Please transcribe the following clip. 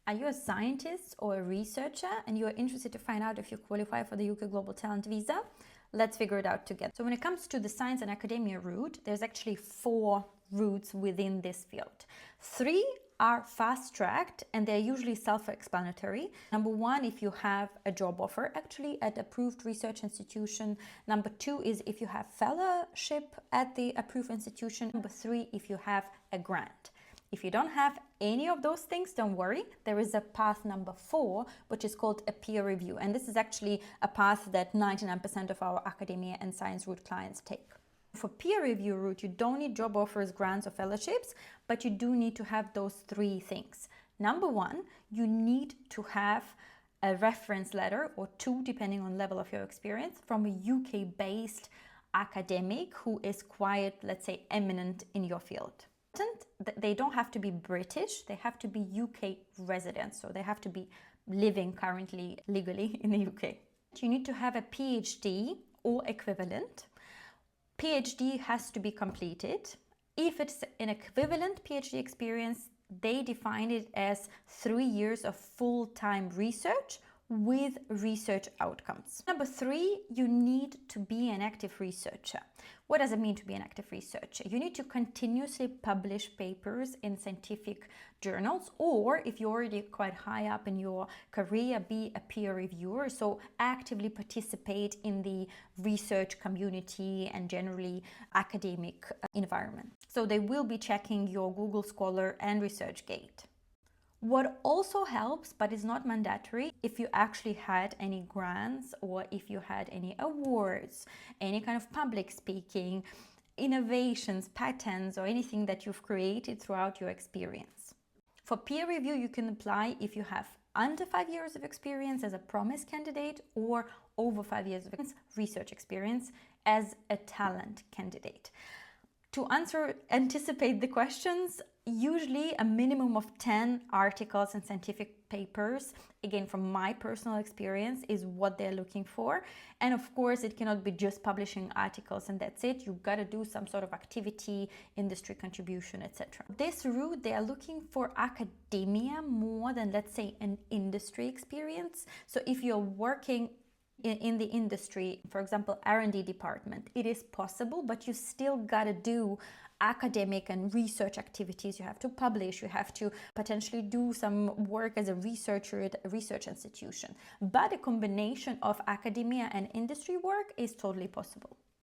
Are you a scientist or a researcher and you are interested to find out if you qualify for the UK Global Talent Visa? Let's figure it out together. So when it comes to the science and academia route, there's actually 4 routes within this field. 3 are fast-tracked and they're usually self-explanatory. Number 1, if you have a job offer actually at approved research institution. Number 2 is if you have fellowship at the approved institution. Number 3, if you have a grant. If you don't have any of those things, don't worry. There is a path number 4, which is called a peer review. And this is actually a path that 99% of our academia and science route clients take. For peer review route, you don't need job offers, grants, or fellowships, but you do need to have those 3 things. Number 1, you need to have a reference letter or 2, depending on level of your experience, from a UK-based academic who is quite, let's say, eminent in your field. They don't have to be British, they have to be UK residents, so they have to be living currently legally in the UK. You need to have a PhD or equivalent. PhD has to be completed. If it's an equivalent PhD experience, they define it as 3 years of full-time research with research outcomes. Number 3, you need to be an active researcher. What does it mean to be an active researcher? You need to continuously publish papers in scientific journals, or if you're already quite high up in your career, be a peer reviewer, so actively participate in the research community and generally academic environment. So they will be checking your Google Scholar and ResearchGate. What also helps, but is not mandatory, if you actually had any grants or if you had any awards, any kind of public speaking, innovations, patents, or anything that you've created throughout your experience. For peer review, you can apply if you have under 5 years of experience as a promise candidate or over 5 years of research experience as a talent candidate. To anticipate the questions, usually a minimum of 10 articles and scientific papers, again from my personal experience, is what they're looking for. And of course, it cannot be just publishing articles and that's it. You've got to do some sort of activity, industry contribution, etc. This route, they are looking for academia more than, let's say, an industry experience. So if you're working in the industry, for example, R&D department, it is possible, but you still gotta do academic and research activities. You have to publish, you have to potentially do some work as a researcher at a research institution. But a combination of academia and industry work is totally possible.